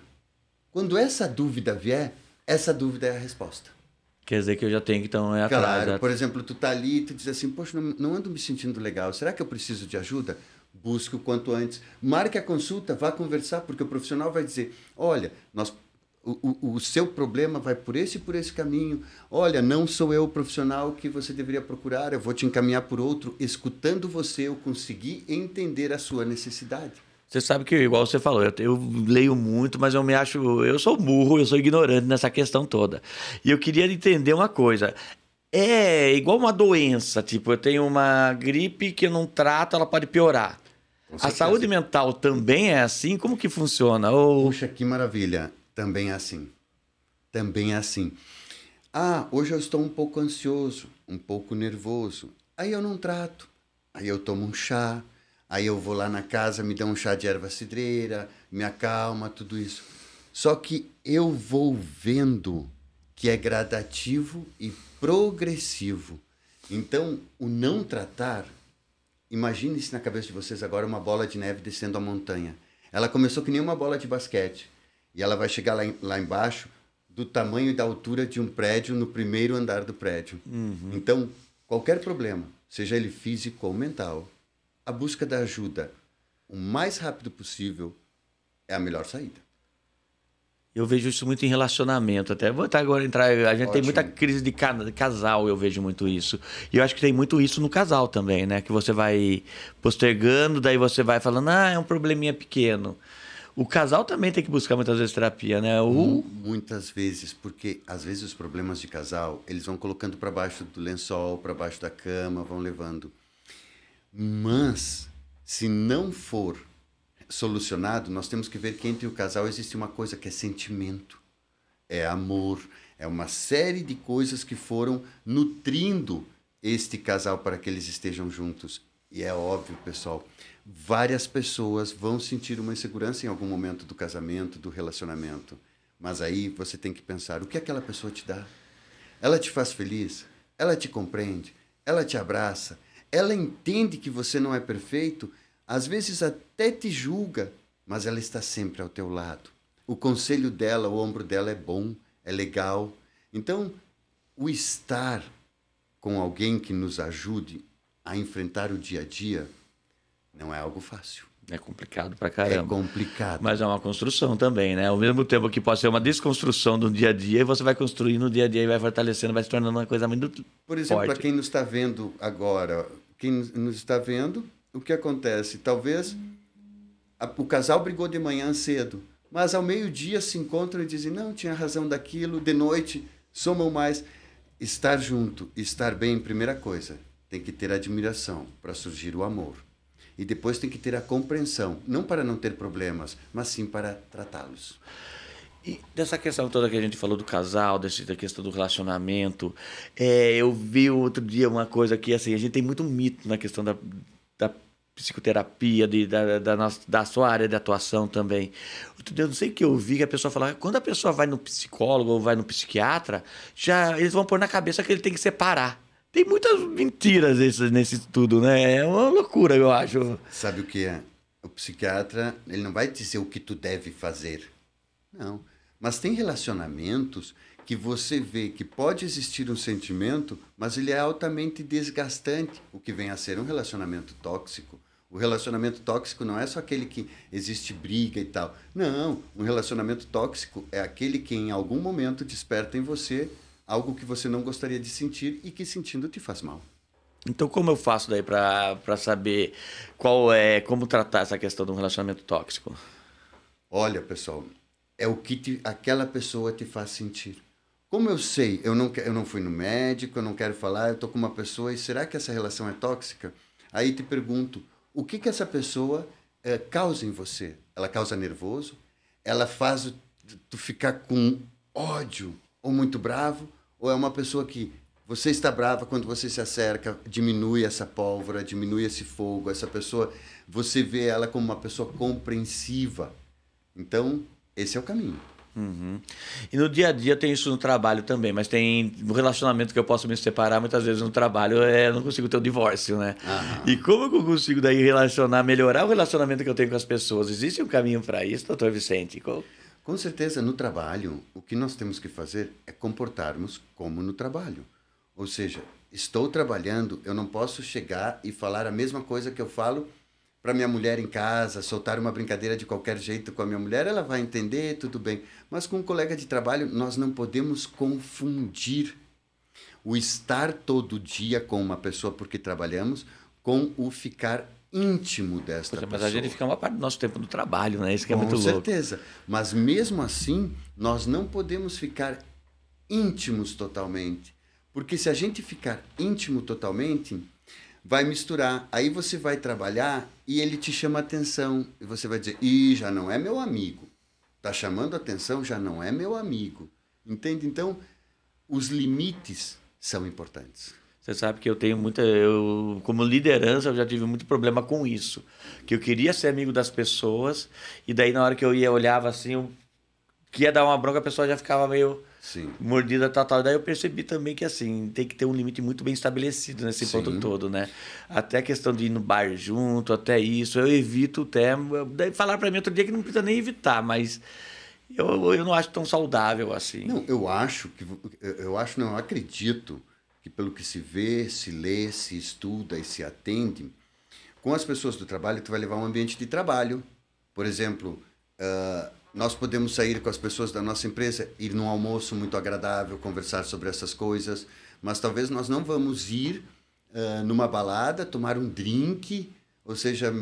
Quando essa dúvida vier, essa dúvida é a resposta. Quer dizer que eu já tenho que então ir atrás. Claro, por exemplo, tu tá ali e tu diz assim, poxa, não ando me sentindo legal, será que eu preciso de ajuda? Busque o quanto antes. Marque a consulta, vá conversar, porque o profissional vai dizer, olha, o seu problema vai por esse caminho. Olha, não sou eu o profissional que você deveria procurar, eu vou te encaminhar por outro. Escutando você, eu consegui entender a sua necessidade. Você sabe que, igual você falou, eu leio muito, mas eu sou burro, eu sou ignorante nessa questão toda. E eu queria entender uma coisa. É igual uma doença, tipo, eu tenho uma gripe que eu não trato, ela pode piorar. A saúde mental também é assim? Como que funciona? Puxa, que maravilha. Também é assim. Também é assim. Ah, hoje eu estou um pouco ansioso, um pouco nervoso. Aí eu não trato. Aí eu tomo um chá. Aí eu vou lá na casa, me dá um chá de erva cidreira, me acalma, tudo isso. Só que eu vou vendo que é gradativo e progressivo. Então, o não tratar, imagine-se na cabeça de vocês agora uma bola de neve descendo a montanha. Ela começou que nem uma bola de basquete. E ela vai chegar lá embaixo do tamanho e da altura de um prédio no primeiro andar do prédio. Uhum. Então, qualquer problema, seja ele físico ou mental, a busca da ajuda o mais rápido possível é a melhor saída. Eu vejo isso muito em relacionamento. Até vou agora entrar. A gente tem muita crise de casal, eu vejo muito isso. E eu acho que tem muito isso no casal também, né? Que você vai postergando, daí você vai falando, é um probleminha pequeno. O casal também tem que buscar muitas vezes terapia, né? Muitas vezes, porque às vezes os problemas de casal, eles vão colocando para baixo do lençol, para baixo da cama, vão levando. Mas, se não for solucionado, nós temos que ver que entre o casal existe uma coisa que é sentimento, é amor, é uma série de coisas que foram nutrindo este casal para que eles estejam juntos. E é óbvio, pessoal, várias pessoas vão sentir uma insegurança em algum momento do casamento, do relacionamento. Mas aí você tem que pensar, o que aquela pessoa te dá? Ela te faz feliz? Ela te compreende? Ela te abraça? Ela entende que você não é perfeito? Às vezes até te julga, mas ela está sempre ao teu lado. O conselho dela, o ombro dela é bom, é legal. Então, o estar com alguém que nos ajude a enfrentar o dia a dia não é algo fácil. É complicado pra caramba. É complicado. Mas é uma construção também, né? Ao mesmo tempo que pode ser uma desconstrução do dia a dia, e você vai construindo no dia a dia e vai fortalecendo, vai se tornando uma coisa muito forte. Por exemplo, para quem nos está vendo agora, quem nos está vendo, o que acontece? Talvez o casal brigou de manhã cedo, mas ao meio-dia se encontram e dizem, não, tinha razão daquilo, de noite somam mais. Estar junto, estar bem, primeira coisa, tem que ter admiração para surgir o amor. E depois tem que ter a compreensão, não para não ter problemas, mas sim para tratá-los. E dessa questão toda que a gente falou do casal, da questão do relacionamento, eu vi outro dia uma coisa que, assim, a gente tem muito mito na questão da psicoterapia, da sua área de atuação também. Outro dia, eu não sei o que eu vi, que a pessoa falava, quando a pessoa vai no psicólogo ou vai no psiquiatra, eles vão pôr na cabeça que ele tem que separar. Tem muitas mentiras nesse estudo, né? É uma loucura, eu acho. Sabe o que é? O psiquiatra, ele não vai dizer o que tu deve fazer. Não. Mas tem relacionamentos que você vê que pode existir um sentimento, mas ele é altamente desgastante, o que vem a ser um relacionamento tóxico. O relacionamento tóxico não é só aquele que existe briga e tal. Não, um relacionamento tóxico é aquele que em algum momento desperta em você algo que você não gostaria de sentir e que sentindo te faz mal. Então, como eu faço daí para saber como tratar essa questão de um relacionamento tóxico? Olha, pessoal, é o que aquela pessoa te faz sentir. Como eu sei, eu não fui no médico, eu não quero falar, eu estou com uma pessoa e será que essa relação é tóxica? Aí te pergunto, o que essa pessoa causa em você? Ela causa nervoso? Ela faz tu ficar com ódio ou muito bravo? Ou é uma pessoa que você está brava quando você se acerca, diminui essa pólvora, diminui esse fogo, essa pessoa, você vê ela como uma pessoa compreensiva. Então, esse é o caminho. Uhum. E no dia a dia tem isso no trabalho também, mas tem no relacionamento que eu posso me separar, muitas vezes no trabalho eu não consigo ter um divórcio, né? E Aham. como que eu consigo daí relacionar, melhorar o relacionamento que eu tenho com as pessoas? Existe um caminho para isso, doutor Vicente? Com certeza, no trabalho, o que nós temos que fazer é comportarmos como no trabalho. Ou seja, estou trabalhando, eu não posso chegar e falar a mesma coisa que eu falo para minha mulher em casa, soltar uma brincadeira de qualquer jeito com a minha mulher, ela vai entender, tudo bem. Mas com um colega de trabalho, nós não podemos confundir o estar todo dia com uma pessoa porque trabalhamos com o ficar íntimo desta Poxa, mas a pessoa. gente fica uma parte do nosso tempo no trabalho, né? Isso que é Com muito louco. certeza. Mas mesmo assim, nós não podemos ficar íntimos totalmente. Porque se a gente ficar íntimo totalmente, vai misturar. Aí você vai trabalhar e ele te chama atenção. E você vai dizer, ih, já não é meu amigo. Tá chamando atenção, já não é meu amigo. Entende? Então, os limites são importantes. Você sabe que eu tenho muita. Eu, como liderança, eu já tive muito problema com isso. Que eu queria ser amigo das pessoas, e daí na hora que eu ia, olhava assim, eu queria dar uma bronca, a pessoa já ficava meio Sim. mordida, tal. Daí eu percebi também que assim, tem que ter um limite muito bem estabelecido nesse ponto Sim. todo, né? Até a questão de ir no bar junto, até isso, eu evito até. Daí falar pra mim outro dia que não precisa nem evitar, mas eu não acho tão saudável assim. Não, eu acredito que pelo que se vê, se lê, se estuda e se atende, com as pessoas do trabalho, tu vai levar um ambiente de trabalho. Por exemplo, nós podemos sair com as pessoas da nossa empresa, ir num almoço muito agradável, conversar sobre essas coisas, mas talvez nós não vamos ir numa balada, tomar um drink, ou seja,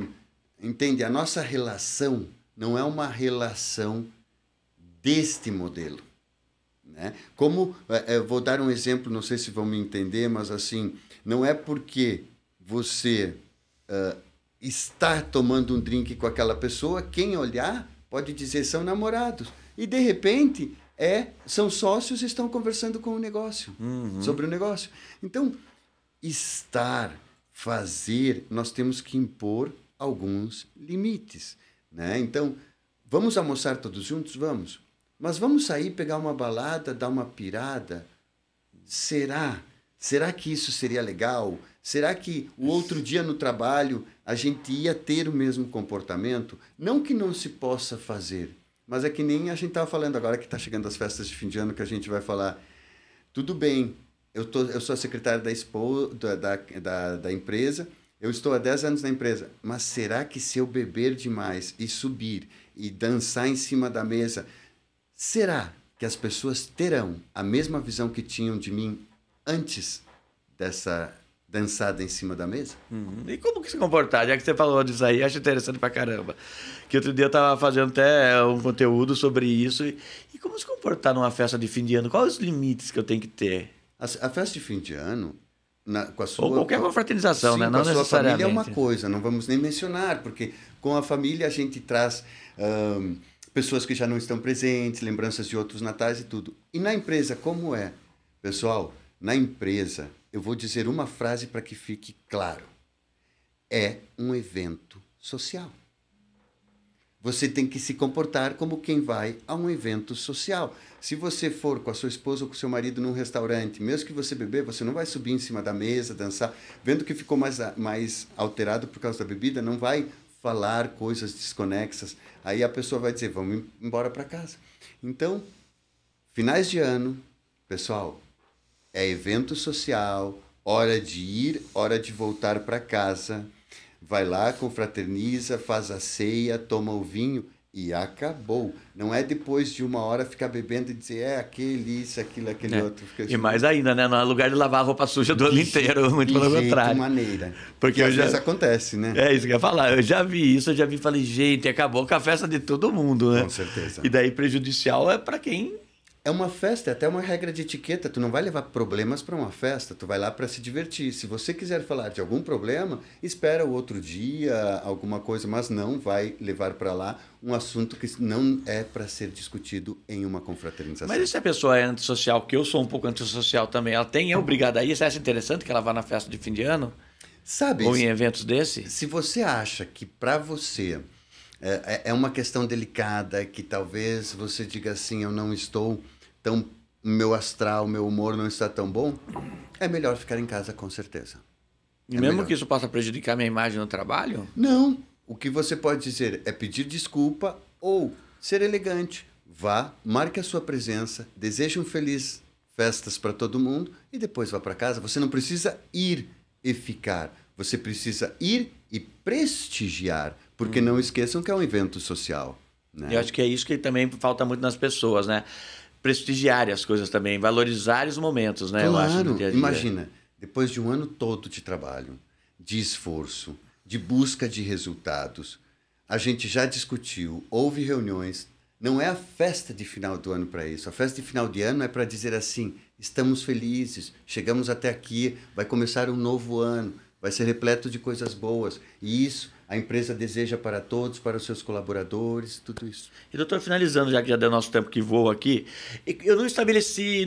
entende? A nossa relação não é uma relação deste modelo. Né? Como, eu vou dar um exemplo, não sei se vão me entender, mas assim, não é porque você está tomando um drink com aquela pessoa, quem olhar pode dizer são namorados. E de repente são sócios e estão conversando com o negócio, sobre o negócio. Então, fazer, nós temos que impor alguns limites. Né? Então, vamos almoçar todos juntos? Vamos. Mas vamos sair, pegar uma balada, dar uma pirada? Será? Será que isso seria legal? Será que o outro dia no trabalho a gente ia ter o mesmo comportamento? Não que não se possa fazer, mas é que nem a gente estava falando agora que está chegando as festas de fim de ano, que a gente vai falar, tudo bem, eu sou a secretária da empresa, eu estou há 10 anos na empresa, mas será que se eu beber demais e subir e dançar em cima da mesa, será que as pessoas terão a mesma visão que tinham de mim antes dessa dançada em cima da mesa? E como que se comportar? Já que você falou disso aí, acho interessante pra caramba. Que outro dia eu tava fazendo até um conteúdo sobre isso. E como se comportar numa festa de fim de ano? Quais os limites que eu tenho que ter? A festa de fim de ano, com a sua... Ou qualquer confraternização, sim, né? com Não a sua necessariamente. família é uma coisa, não vamos nem mencionar, porque com a família a gente traz pessoas que já não estão presentes, lembranças de outros natais e tudo. E na empresa, como é? Pessoal, na empresa, eu vou dizer uma frase para que fique claro. É um evento social. Você tem que se comportar como quem vai a um evento social. Se você for com a sua esposa ou com o seu marido num restaurante, mesmo que você beber, você não vai subir em cima da mesa, dançar. Vendo que ficou mais alterado por causa da bebida, não vai falar coisas desconexas. Aí a pessoa vai dizer, vamos embora para casa. Então, finais de ano, pessoal, é evento social, hora de ir, hora de voltar para casa. Vai lá, confraterniza, faz a ceia, toma o vinho e acabou. Não é depois de uma hora ficar bebendo e dizer, aquele, isso, aquilo, aquele outro. E mais ainda, né? Não é lugar de lavar a roupa suja do ano inteiro, muito pelo contrário. De maneira. Porque às vezes acontece, né? É isso que eu ia falar. Eu já vi isso, falei, gente, acabou com a festa de todo mundo, né? Com certeza. E daí prejudicial é para quem... É uma festa, é até uma regra de etiqueta. Tu não vai levar problemas para uma festa, tu vai lá para se divertir. Se você quiser falar de algum problema, espera o outro dia, alguma coisa, mas não vai levar para lá um assunto que não é para ser discutido em uma confraternização. Mas e se a pessoa é antissocial, que eu sou um pouco antissocial também, ela é obrigada a ir? Você acha interessante que ela vá na festa de fim de ano? Sabe? Ou em eventos desse? Se você acha que para você É uma questão delicada que talvez você diga assim, eu não estou tão... Meu astral, meu humor não está tão bom. É melhor ficar em casa, com certeza. E mesmo que isso possa prejudicar minha imagem no trabalho? Não. O que você pode dizer é pedir desculpa ou ser elegante. Vá, marque a sua presença, deseje um feliz festas para todo mundo e depois vá para casa. Você não precisa ir e ficar. Você precisa ir e prestigiar. Porque não esqueçam que é um evento social. Né? Eu acho que é isso que também falta muito nas pessoas, né? Prestigiar as coisas também, valorizar os momentos, né? Claro, eu acho, no dia a dia. Imagina, depois de um ano todo de trabalho, de esforço, de busca de resultados, a gente já discutiu, houve reuniões. Não é a festa de final do ano para isso. A festa de final de ano é para dizer assim, estamos felizes, chegamos até aqui, vai começar um novo ano, vai ser repleto de coisas boas. E isso a empresa deseja para todos, para os seus colaboradores, tudo isso. E doutor, finalizando, já que já deu nosso tempo que voa aqui, eu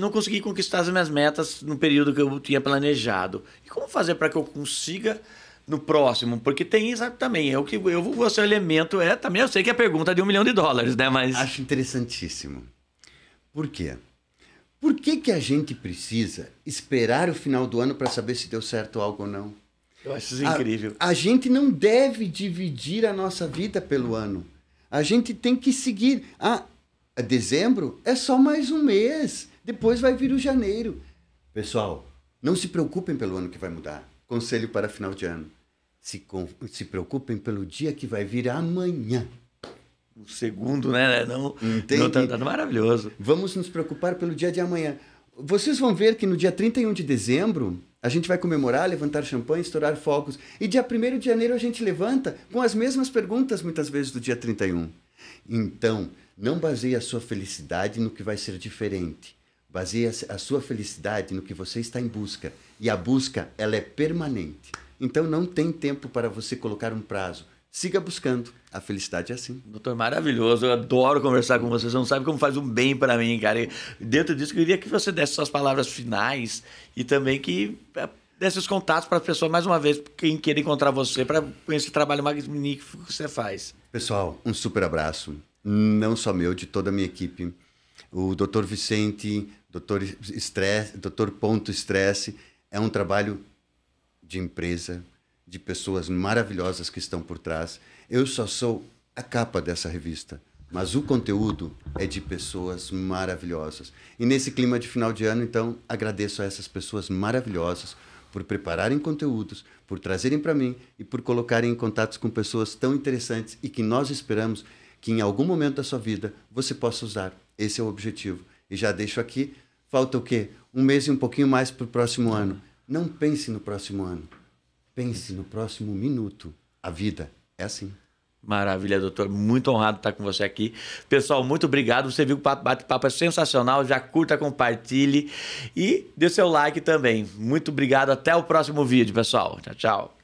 não consegui conquistar as minhas metas no período que eu tinha planejado. E como fazer para que eu consiga no próximo? Porque tem isso também, eu vou ser o elemento, também eu sei que é a pergunta de $1 milhão, né? Mas... Acho interessantíssimo. Por quê? Por que a gente precisa esperar o final do ano para saber se deu certo algo ou não? Eu acho isso incrível. A gente não deve dividir a nossa vida pelo ano. A gente tem que seguir. Dezembro é só mais um mês. Depois vai vir o janeiro. Pessoal, não se preocupem pelo ano que vai mudar. Conselho para final de ano. Se preocupem pelo dia que vai vir amanhã. O segundo, né? Não, tá maravilhoso. Vamos nos preocupar pelo dia de amanhã. Vocês vão ver que no dia 31 de dezembro... A gente vai comemorar, levantar champanhe, estourar fogos. E dia 1º de janeiro a gente levanta com as mesmas perguntas, muitas vezes, do dia 31. Então, não baseie a sua felicidade no que vai ser diferente. Baseie a sua felicidade no que você está em busca. E a busca, ela é permanente. Então, não tem tempo para você colocar um prazo. Siga buscando. A felicidade é assim. Doutor, maravilhoso. Eu adoro conversar com vocês. Você não sabe como faz um bem para mim, cara. E dentro disso, eu queria que você desse suas palavras finais e também que desse os contatos para as pessoas, mais uma vez, quem queira encontrar você, para esse trabalho magnífico que você faz. Pessoal, um super abraço. Não só meu, de toda a minha equipe. O Dr. Vicente, Dr. Ponto Estresse, é um trabalho de empresa, de pessoas maravilhosas que estão por trás. Eu só sou a capa dessa revista, mas o conteúdo é de pessoas maravilhosas. E nesse clima de final de ano, então, agradeço a essas pessoas maravilhosas por prepararem conteúdos, por trazerem para mim e por colocarem em contatos com pessoas tão interessantes e que nós esperamos que em algum momento da sua vida você possa usar. Esse é o objetivo. E já deixo aqui, falta o quê? Um mês e um pouquinho mais para o próximo ano. Não pense no próximo ano. Pense no próximo minuto. A vida é assim. Maravilha, doutor. Muito honrado estar com você aqui. Pessoal, muito obrigado. Você viu que o bate-papo é sensacional. Já curta, compartilhe e dê seu like também. Muito obrigado. Até o próximo vídeo, pessoal. Tchau, tchau.